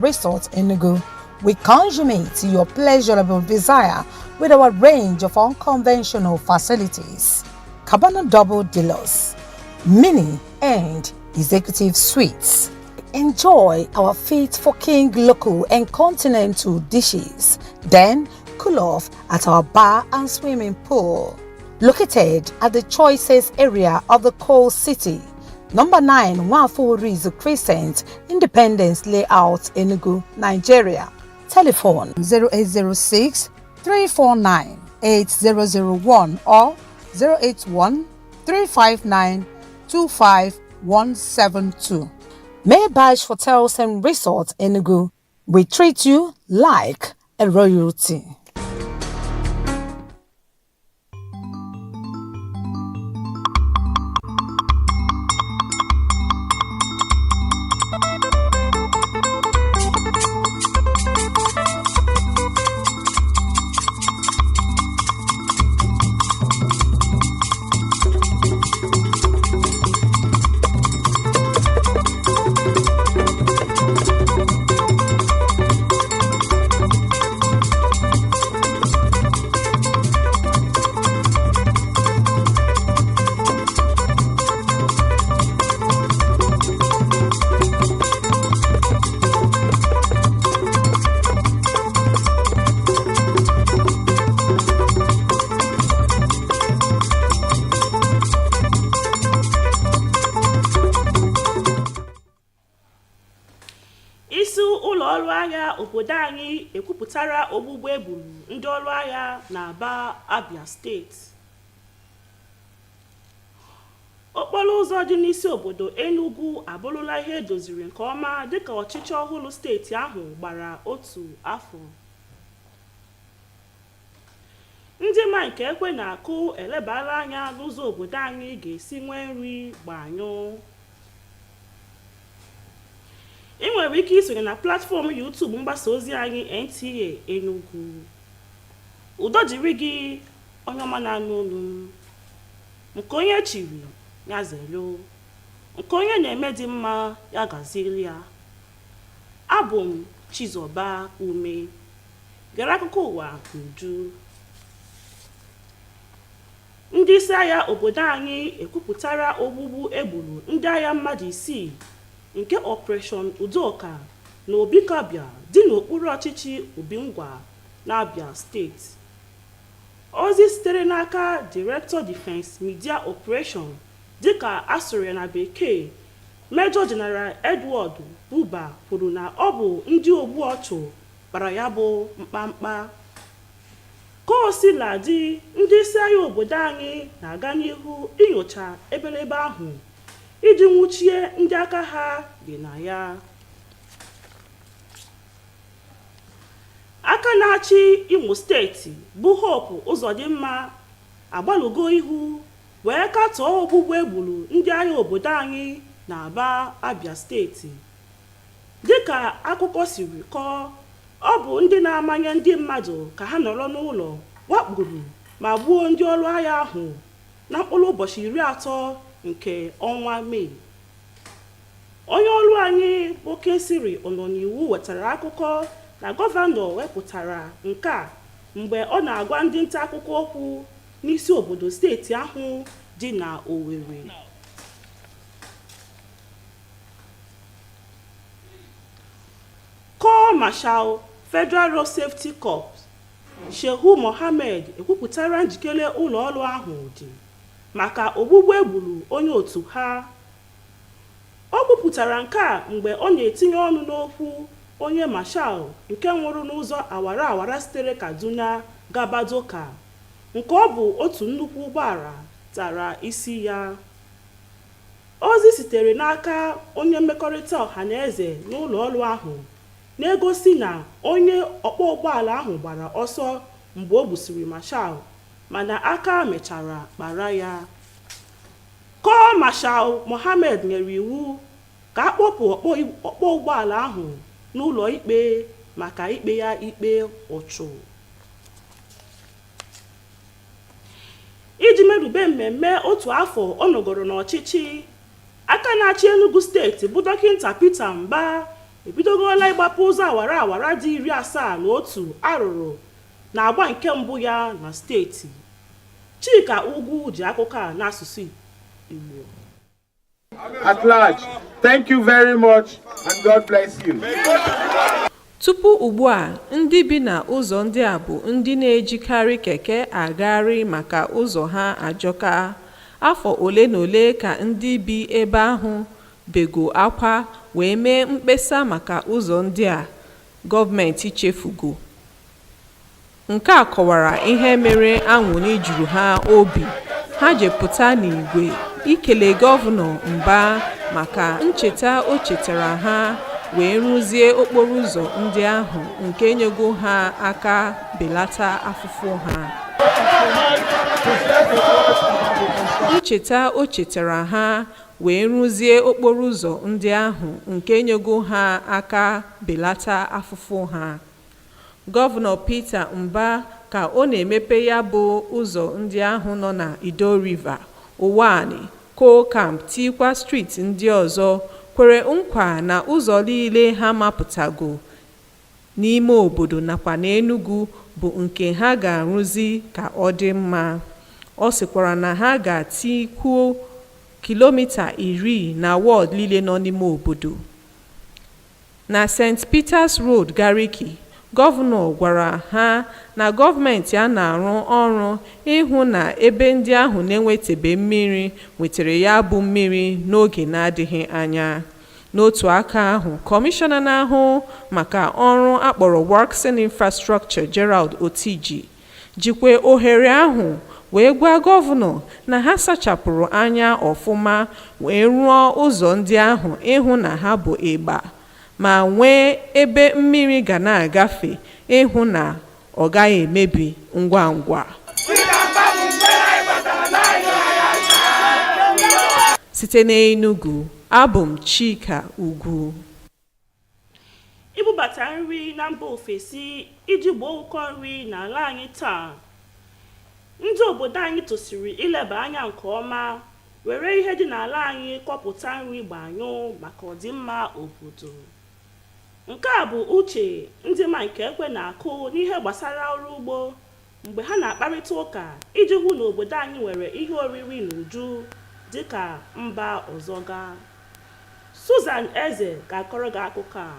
Resort Enugu, we consummate your pleasurable desire with our range of unconventional facilities. Cabana Double Deluxe, Mini and Executive Suites. Enjoy our fit for king local and continental dishes. Then cool off at our bar and swimming pool. Located at the choicest area of the coal city. Number 9 Wafurizu Crescent, Independence Layout, Enugu, Nigeria. Telephone 0806 349 8001 or 081 359 25172. Maybash Hotels and Resorts, Enugu. We treat you like a royalty. ụlọ ọrụ agha obodo anyị ekwupụtara ogbugbu egburu ndị ọrụ agha n'Aba, Abia steeti. Okporo ụzọ dị n'isi obodo Enugu abụrụla ihe edoziri nke ọma dịka ọchịchị ọhụrụ steeti ahụ gbara otu afọ. Ndị ma nke ekwe na-akụ elebara anya n'ụzọ obodo anyị ga-esi nwee nri gbanyụ. Ị nwere ike isonye na platfọm YouTube mgbasa ozi anyị NTA Enugu. Udo dịrị gị onye ọma na-anụ olu m. Nke onye chiri ya zelo, nke onye na-eme dị mma ya gaziere ya. Abụ m Chizoba Ume. Gere akụkọ ụwa n'uju. Ndị isi agha obodo anyị ekwupụtara ogbugbu egburu ndị agha mmadụ 6 nke Operation Udoka na Obikabia dị n'okpuru ọchịchị Obingwa n'Abia steeti. Ozi sitere n'aka Director Defense Media Operation dịka asụrụ ya na bekee, Major General Edward Buba kwuru na ọ bụ ndị ogbu ọchụ kpara ya bụ mkpamkpa. Kosiladị, ndị isi agha obodo anyị na-aga n'ihu inyocha ebelebe ahụ iji nwụchie ndị aka ha dị na ya. Aka na-achị Imo steeti bụ Hope Uzodimma agbalụgo ihu wee katọọ ogbugbu egburu ndị agha obodo anyị n'Aba, Abia steeti. Dịka akụkọ siri kọọ, ọ bụ ndị na-amanye ndị mmadụ ka ha nọrọ n'ụlọ wakpuru ma gbuo ndị ọrụ agha ahụ na mkpụrụ ụbọchị 30 nke ọnwa Mee. Onye ọrụ anyị bụ Kesiri Ononiwu wetara akụkọ na gọvanọ wepụtara nke a mgbe ọ na-agwa ndị nta akụkọ okwu n'isi obodo steeti ahụ dị na Owerri. Corps Marshal Federal Road Safety Corps Shehu Mohammed ekwupụtara njikere ụlọ ọrụ ahụ dị maka ogbugbu egburu onye otu ha. Ọ kwupụtara nke a mgbe ọ na-etinye ọnụ n'okwu onye Marshal nke nwụrụ n'ụzọ awara awara sitere Kaduna gaba Doka, nke ọ bụ otu nnukwu ụgbọala tara isi ya. Ozi sitere n'aka onye mmekọrịta ọhaneze n'ụlọ ọrụ ahụ na-egosi na onye ọkpọ ụgbọala ahụ gbara ọsọ mgbe o gbusiri Marshal, mana aka mechara kpara ya. Corps Marshal Mohammed nyere iwu ka akpọpụ ọkpọ ụgbọala ahụ n'ụlọ ikpe maka ikpe ya ikpe ụchụ. Iji merube mmemme otu afọ ọ nọgoro n'ọchịchị, aka na-achị Enugu steeti bụ Dọkịta Peter Mba ebidogola ịgbapụ ụzọ awara awara dị 71 arụrụ na agba nke mbụ ya na steeti. Chika Ugwu ji akụkọ a n'asụsụ Igbo. At large, thank you very much and God bless you. Tupu ugbu a, ndị bi na ụzọ ndị a bụ ndị na-ejikarị keke agagharị maka ụzọ ha ajọka. Afọ ole na ole ka ndị bi ebe ahụ bego akwa wee mee mkpesa maka ụzọ ndị a gọọmenti chefugo. Nke a kọwara ihe mere aṅụrị juru ha obi. Ha jepụta n'igwe ikele gọvanọ Mba maka ncheta o chetara ha wee rụzie okporo ụzọ ndị ahụ nke nyego ha aka belata afụfụ ha. Ncheta o chetara ha wee rụzie okporo ụzọ ndị ahụ nke nyego ha aka belata afụfụ ha. Gọvanọ Peter Mba ka ọ na-emepe ya bụ ụzọ ndị ahụ nọ na Ido River, Ụwani, Kokam, Tikwa Street ndị ọzọ kwere nkwa na ụzọ niile ha mapụtago n'ime obodo nakwa n'Enugu bụ nke ha ga-arụzi ka ọ dị mma. Ọ sịkwara na ha ga-atikwuo kilomita 10 na wọd niile nọ n'ime obodo. Na St. Peter's Road, Gariki, gọvanọ gwara ha na gọọmenti a na-arụ ọrụ ịhụ na ebe ndị ahụ na-enwetebe mmiri nwetara ya bụ mmiri n'oge na-adịghị anya. N'otu aka ahụ, kọmishọna na-ahụ maka ọrụ akpọrọ Works and Infrastructure Gerald Otiji jikwe ohere ahụ wee gwa gọvanọ na ha sachapụrụ anya ọfụma wee rụọ ụzọ ndị ahụ ịhụ na ha bụ ịgba ma nwee ebe mmiri ga na-agafe ịhụ na ọ gaghị emebi ngwa ngwa. Site n'Enugu, abụ m Chika Ugwu. Ibubata nri na mba ofesi iji gboo ụkọ nri n'ala anyị taa. Ndị obodo anyị tosiri ileba anya nke ọma were ihe dị n'ala anyị kọpụta nri gbanyụ maka ọdịmma obodo. Nke a bụ uche ndị ma nke ekwe na-akụ n'ihe gbasara ọrụ ugbo mgbe ha na-akparịta ụka iji hụ na obodo anyị nwere ihe oriri n'uju dịka mba ọzọ ga. Susan Eze ga-akọrọ gị akụkọ a.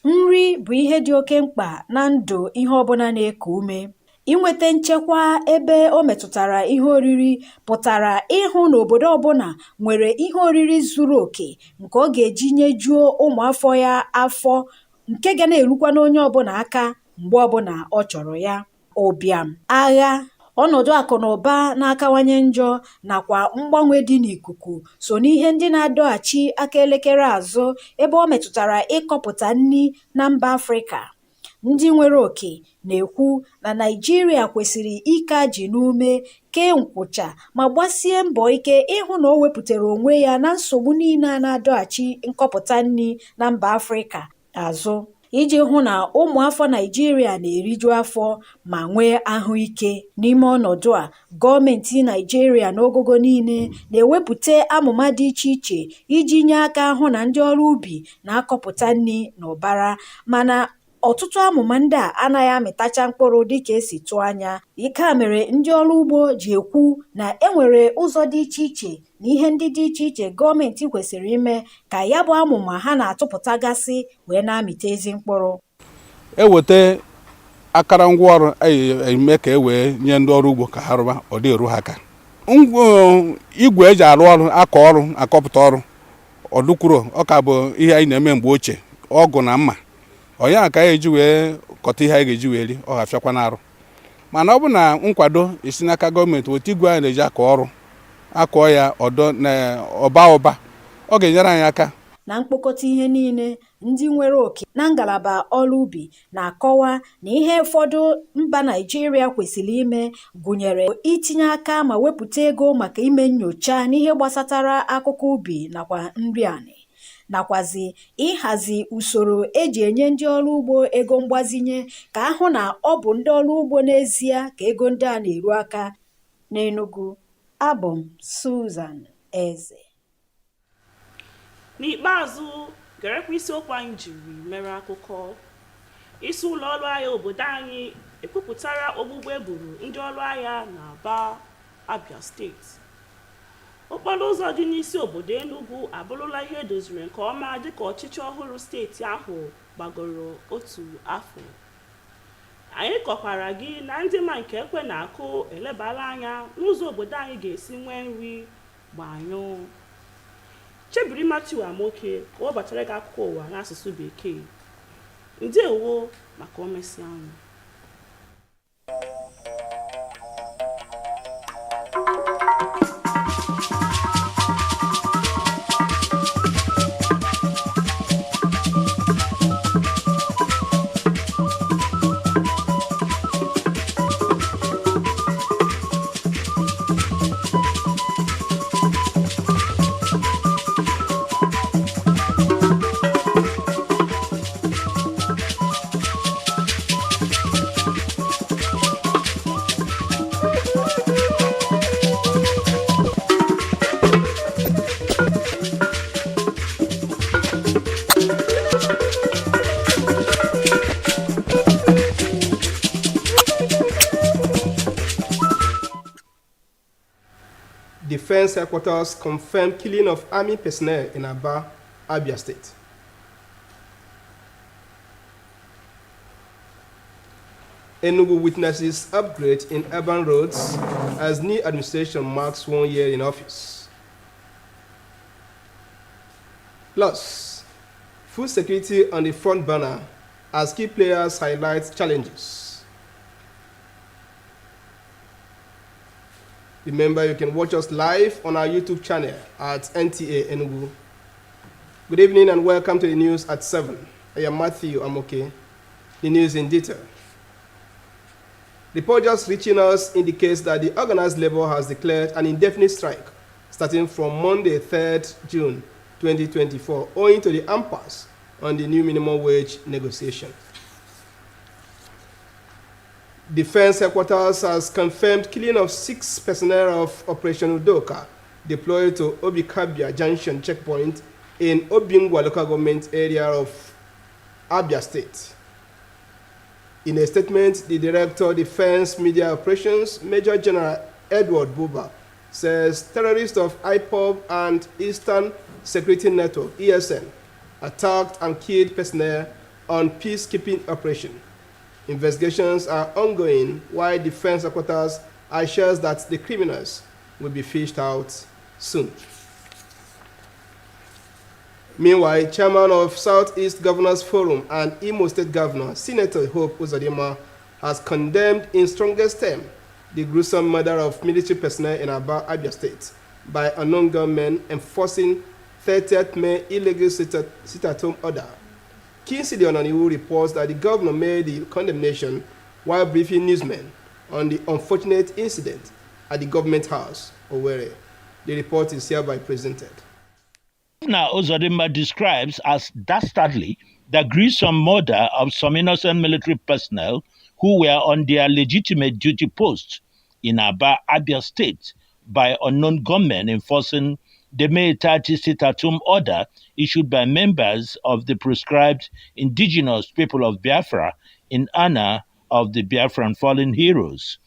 Nri bụ ihe dị oke mkpa na ndụ ihe ọbụla na-eku ume. Inweta nchekwa ebe o metụtara ihe oriri pụtara ịhụ na obodo ọbụla nwere ihe oriri zuru oke nke ọ ga-eji nyejuo ụmụafọ ya afọ nke ga na-erukwa n'onye ọbụla aka mgbe ọbụla ọ chọrọ ya. Ụbịam, agha, ọnọdụ akụ na ụba na-akawanye njọ nakwa mgbanwe dị n'ikuku so n'ihe ndị na-adọghachi aka elekere azụ ebe ọ metụtara ịkọpụta nri na mba Afrịka. Ndị nwere oke na-ekwu na Naịjirịa kwesịrị ike ajị n'ume kee nkwụcha ma gbasie mbọ ike ịhụ na o wepụtara onwe ya na nsogbu niile a na-adọghachi nkọpụta nri na mba Afrịka azụ iji hụ na ụmụafọ Naịjirịa na-eriju afọ ma nwee ahụike. N'ime ọnọdụ a, gọọmenti Naịjirịa n'ogogo niile na-ewepụta amụma dị iche iche iji nye aka hụ na ndị ọrụ ubi na-akọpụta nri n'ụbara, mana ọtụtụ amụma ndị a anaghị amịtacha mkpụrụ dịka esi tụọ anya. Ike a mere ndị ọrụ ugbo ji ekwu na enwere ụzọ dị iche iche na ihe ndị dị iche iche gọọmenti kwesịrị ime ka ya bụ amụma ha na-atụpụtagasị wee na-amịta ezi mkpụrụ. Eweta akara ngwaọrụ eme ka e wee nye ndị ọrụ ugbo ka ha rụba ọ dị eru ha aka. Igwe eji arụ ọrụ akọ ọrụ akọpụta ọrụ ọdụkwuro ọ ka bụ ihe anyị na-eme mgbe ochie, ọgụ na mma onye a ka eji wee kọta ihe anyị ga-eji wee ri ọ ga-afịakwa n'arụ. Mana ọ bụ na nkwado esi n'aka gọọmenti weta igwe anyị na-eji akọ ọrụ akọ ya ọdọ na ọba ọ ga-enyere anyị aka. Na mkpokọta ihe niile, ndị nwere oke na ngalaba ọrụ ubi na-akọwa na ihe ụfọdụ mba Naịjirịa kwesịrị ime gụnyere itinye aka ma wepụta ego maka ime nnyocha n'ihe gbasatara akụkọ ubi nakwa nri anị, nakwazi ịhazi usoro eji enye ndị ọrụ ugbo ego mgbazinye ka ahụ na ọ bụ ndị ọrụ ugbo n'ezie ka ego ndị a na-eru aka. N'Enugu, abụ m Susan Eze. N'ikpeazụ, gerekwa isiokwu anyị jiri mere akụkọ. Isi ụlọ ọrụ agha obodo anyị ekwupụtara ogbugbu eburu ndị ọrụ agha n'Aba, Abia steeti. Okporo ụzọ dị n'isi obodo Enugu abụrụla ihe edoziri nke ọma dịka ọchịchị ọhụrụ steeti ahụ gbagoro otu afọ. Anyị kọkwara gị na ndị ma nke ekwe na-akụ elebara anya n'ụzọ obodo anyị ga-esi nwee nri gbanyụ. Chebiri Matthew Amoke ka ọ batara gị akụkọ ụwa n'asụsụ Bekee. Ndewo maka omesi anyị. Defense headquarters confirmed killing of army personnel in Aba, Abia State. Enugu witnesses upgrade in urban roads as new administration marks 1 year in office. Plus, food security on the front burner as key players highlight challenges. Remember, you can watch us live on our YouTube channel at NTA Enugu. Good evening and welcome to the news at 7. I am Matthew Amoke. The news in detail. Report just reaching us indicates that the organized labor has declared an indefinite strike starting from Monday, 3rd June 2024, owing to the impasse on the new minimum wage negotiation. Defense headquarters has confirmed killing of 6 personnel of Operation Udoka deployed to Obikabia Junction checkpoint in Obingwa local government area of Abia State. In a statement, the Director of Defense Media Operations, Major General Edward Buba, says terrorists of IPOB and Eastern Security Network, ESN, attacked and killed personnel on peacekeeping operation. Investigations are ongoing while defense headquarters assures that the criminals will be fished out soon. Meanwhile, Chairman of Southeast Governors Forum and Imo State Governor, Senator Hope Uzodimma, has condemned in strongest terms the gruesome murder of military personnel in Aba, Abia State by unknown gunmen enforcing 30th May illegal sit-at-home order. Kingsley Onaniwu reports that the governor made the condemnation while briefing newsmen on the unfortunate incident at the government house, Owerri. The report is hereby presented. Governor Uzodimma describes as dastardly the gruesome murder of some innocent military personnel who were on their legitimate duty posts in Aba, Abia State by unknown gunmen enforcing the May 30 sit-at-home order issued by members of the proscribed indigenous people of Biafra in honor of the Biafran fallen heroes.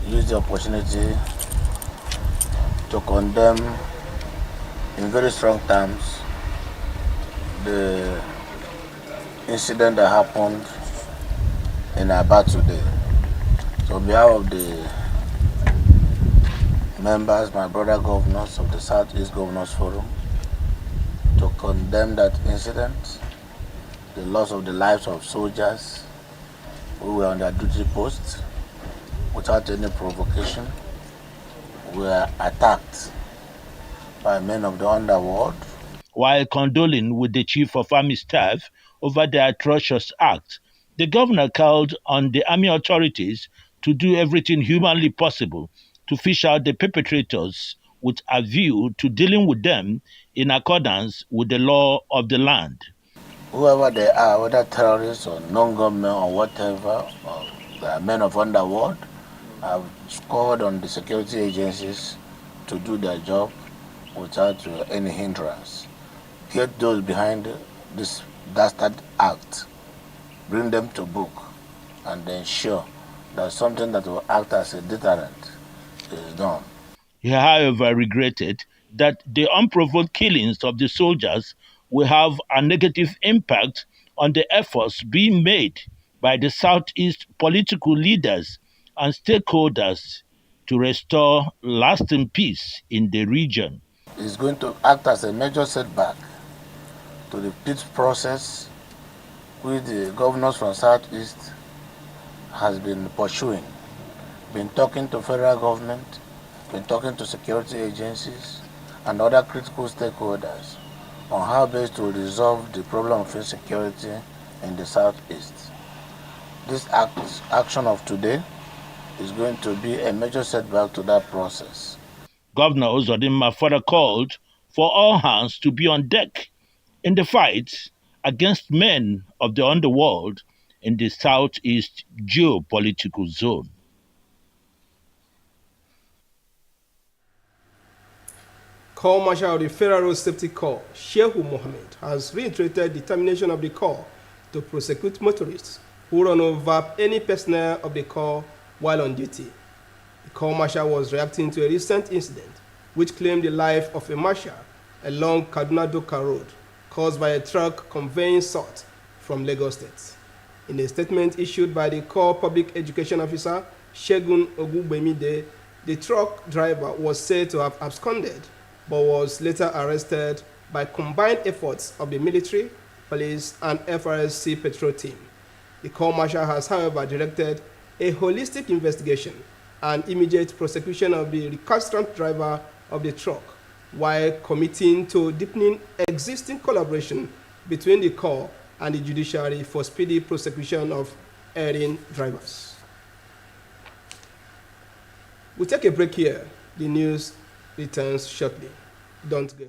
Use the opportunity to condemn in very strong terms the incident that happened in Aba today. So on behalf of the members, my brother governors of the Southeast Governors Forum, to condemn that incident, the loss of the lives of soldiers who were on their duty posts without any provocation, were attacked by men of the underworld. While condoling with the Chief of Army Staff over the atrocious act, the governor called on the army authorities to do everything humanly possible to fish out the perpetrators with a view to dealing with them in accordance with the law of the land. Whoever they are, whether terrorists or non-government or whatever, or they are men of underworld, have scored on the security agencies to do their job without any hindrance. Get those behind this dastard act, bring them to book, and ensure that something that will act as a deterrent is done. He, however, regretted that the unprovoked killings of the soldiers will have a negative impact on the efforts being made by the Southeast political leaders and stakeholders to restore lasting peace in the region. It's going to act as a major setback to the peace process which the governors from Southeast has been pursuing, been talking to federal government, been talking to security agencies and other critical stakeholders on how best to resolve the problem of insecurity in the Southeast. This action of today is going to be a major setback to that process. Governor Uzodinma further called for all hands to be on deck in the fight against men of the underworld in the Southeast geopolitical zone. Corps Marshal of the Federal Road Safety Corps, Shehu Mohammed, has reiterated determination of the Corps to prosecute motorists who run over any personnel of the Corps while on duty. The Corps Marshal was reacting to a recent incident which claimed the life of a marshal along Kaduna-Doka Road caused by a truck conveying salt from Lagos State. In a statement issued by the Corps Public Education Officer, Shegun Ogunbemide, the truck driver was said to have absconded but was later arrested by combined efforts of the military, police, and FRSC patrol team. The Corps Marshal has, however, directed a holistic investigation and immediate prosecution of the recalcitrant driver of the truck, while committing to deepening existing collaboration between the Corps and the judiciary for speedy prosecution of erring drivers. We'll take a break here. The news returns shortly. Don't go.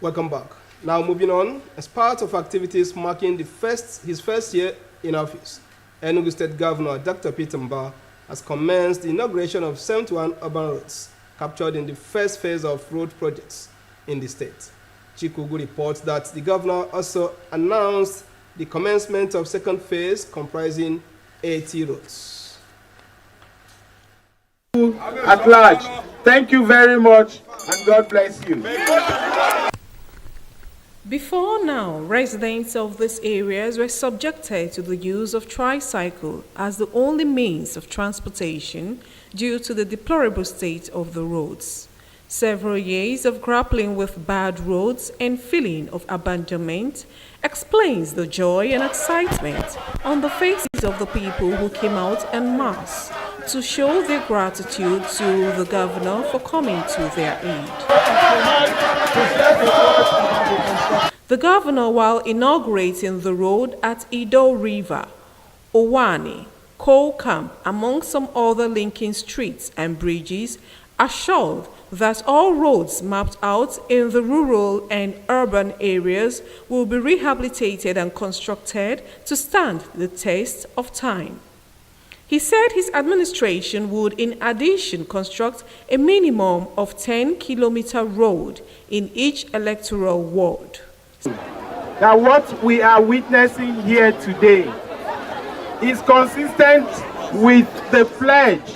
Welcome back. Now moving on, as part of activities marking his first year in office, Enugu State Governor Dr. Peter Mba has commenced the inauguration of 71 urban roads captured in the first phase of road projects in the state. Chikugu reports that the governor also announced the commencement of second phase comprising 80 roads. At large, thank you very much and God bless you. Before now, residents of these areas were subjected to the use of tricycle as the only means of transportation due to the deplorable state of the roads. Several years of grappling with bad roads and feeling of abandonment explains the joy and excitement on the faces of the people who came out en masse to show their gratitude to the governor for coming to their aid. The governor, while inaugurating the road at Ido River, Owani, Coal Camp, among some other linking streets and bridges, assured that all roads mapped out in the rural and urban areas will be rehabilitated and constructed to stand the test of time. He said his administration would, in addition, construct a minimum of 10-kilometer road in each electoral ward. That what we are witnessing here today is consistent with the pledge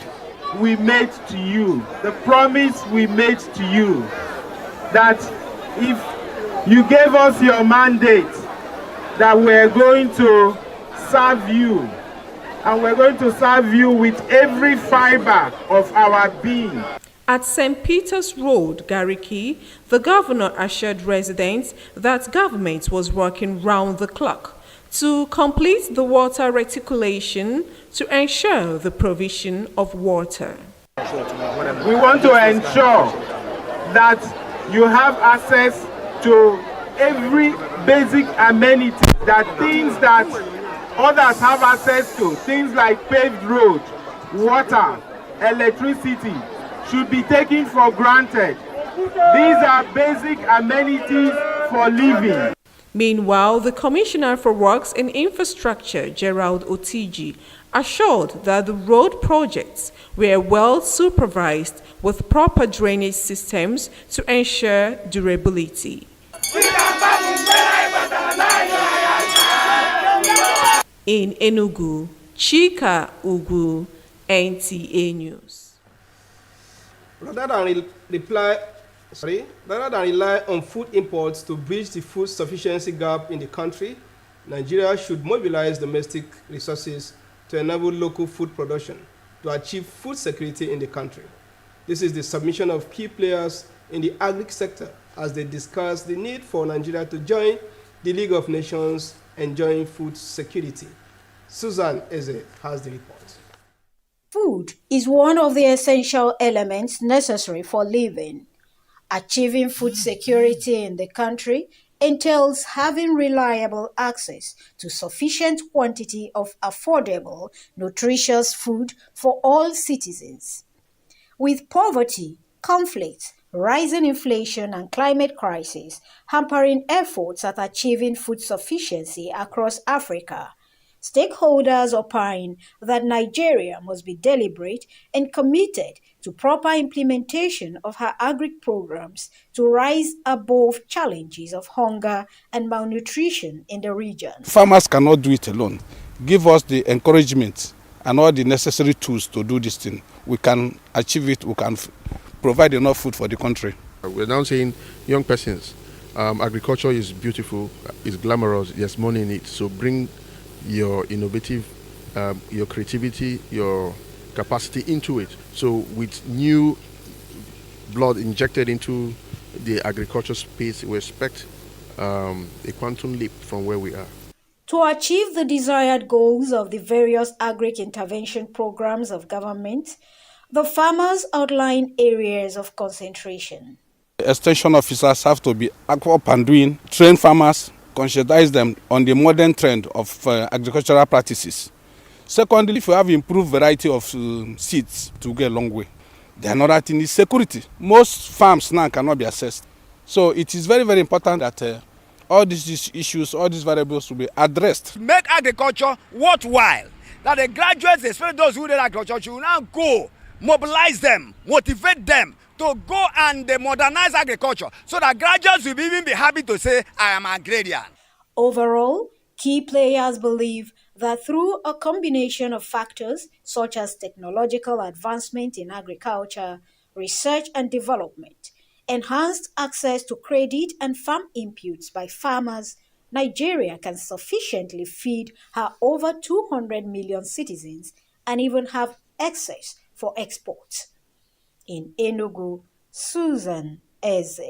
we made to you, the promise we made to you, that if you gave us your mandate, that we're going to serve you and we're going to serve you with every fiber of our being. At St. Peter's Road, Gariki, the governor assured residents that government was working round the clock to complete the water reticulation to ensure the provision of water. We want to ensure that you have access to every basic amenity, that things that others have access to, things like paved road, water, electricity, should be taken for granted. These are basic amenities for living. Meanwhile, the Commissioner for Works and Infrastructure, Gerald Otiji, assured that the road projects were well supervised with proper drainage systems to ensure durability. In Enugu, Chika Ugu, NTA News. Rather than rely on food imports to bridge the food sufficiency gap in the country, Nigeria should mobilize domestic resources to enable local food production to achieve food security in the country. This is the submission of key players in the agri sector as they discuss the need for Nigeria to join the League of Nations enjoying food security. Susan Eze has the report. Food is one of the essential elements necessary for living. Achieving food security in the country entails having reliable access to sufficient quantity of affordable, nutritious food for all citizens. With poverty, conflict, rising inflation and climate crisis hampering efforts at achieving food sufficiency across Africa, stakeholders opine that Nigeria must be deliberate and committed to proper implementation of her agri programs to rise above challenges of hunger and malnutrition in the region. Farmers cannot do it alone. Give us the encouragement and all the necessary tools to do this thing. We can achieve it, we can provide enough food for the country. We're now saying, young persons, agriculture is beautiful, it's glamorous, there's money in it, so bring your innovative, your creativity, your capacity into it. So with new blood injected into the agriculture space, we expect a quantum leap from where we are. To achieve the desired goals of the various agri-intervention programs of government, the farmers outline areas of concentration. Extension officers have to be up and doing, train farmers, conscientize them on the modern trend of agricultural practices. Secondly, if you have improved variety of seeds to get a long way. The another thing is security. Most farms now cannot be accessed. So it is very, very important that all these issues, all these variables will be addressed. Make agriculture worthwhile. That the graduates, especially those who did agriculture, should now go, mobilize them, motivate them to go and modernize agriculture so that graduates will even be happy to say, I am agrarian. Overall, key players believe that through a combination of factors such as technological advancement in agriculture, research and development, enhanced access to credit and farm inputs by farmers, Nigeria can sufficiently feed her over 200 million citizens and even have excess for export. In Enugu, Susan Eze,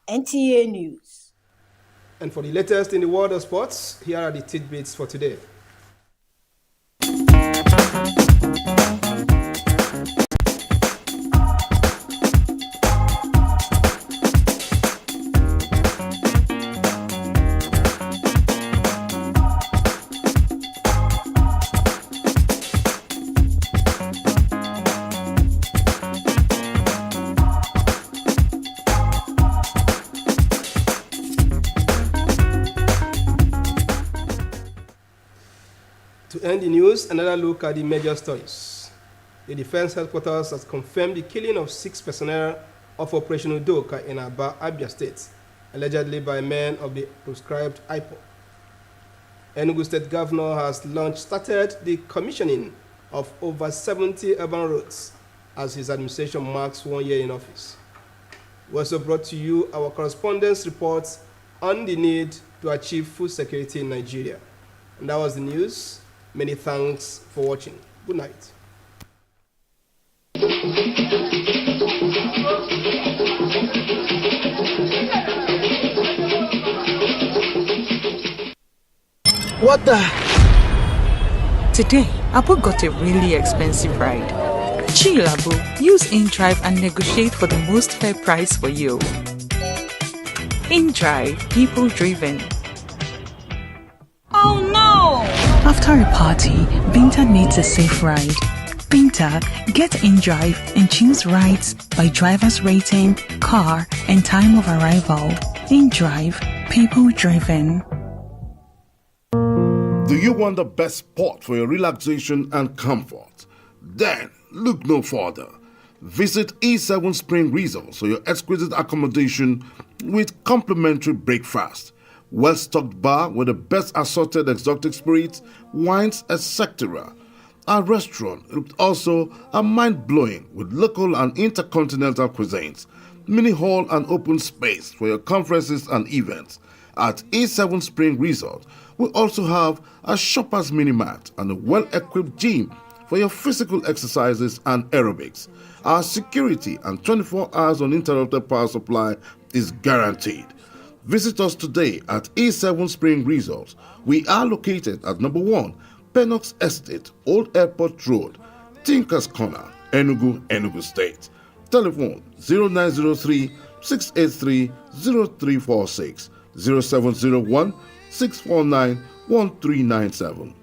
NTA News. And for the latest in the world of sports, here are the tidbits for today. To end the news, another look at the major stories. The Defense Headquarters has confirmed the killing of 6 personnel of Operation Udoka in Aba, Abia State, allegedly by men of the proscribed IPOB. Enugu State Governor has started the commissioning of over 70 urban roads as his administration marks 1 year in office. We also brought to you our correspondence reports on the need to achieve food security in Nigeria. And that was the news. Many thanks for watching. Good night. What the? Today, Abu got a really expensive ride. Chill, Abu. Use InDrive and negotiate for the most fair price for you. InDrive, people driven. Oh no! After a party, Binta needs a safe ride. Binta, get InDrive and choose rides by driver's rating, car, and time of arrival. InDrive, people driven. Do you want the best spot for your relaxation and comfort? Then look no further. Visit E7 Spring Resorts for your exquisite accommodation with complimentary breakfast, well-stocked bar with the best assorted exotic spirits, wines, etc. Our restaurant is also a mind-blowing with local and intercontinental cuisines, mini hall and open space for your conferences and events. At E7 Spring Resort, we also have a shopper's mini-mart and a well-equipped gym for your physical exercises and aerobics. Our security and 24 hours uninterrupted power supply is guaranteed. Visit us today at E7 Spring Resorts. We are located at number 1, Pennox Estate, Old Airport Road, Tinkers Corner, Enugu, Enugu State. Telephone 0903 683 0346, 0701 649 1397.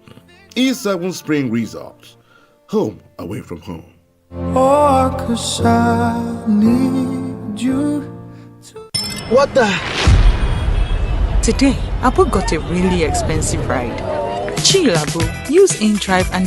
E7 Spring Resorts. Home away from home. Oh, 'cause I need you to... What the? Today, Abu got a really expensive ride. Chill, Abu. Use InDrive and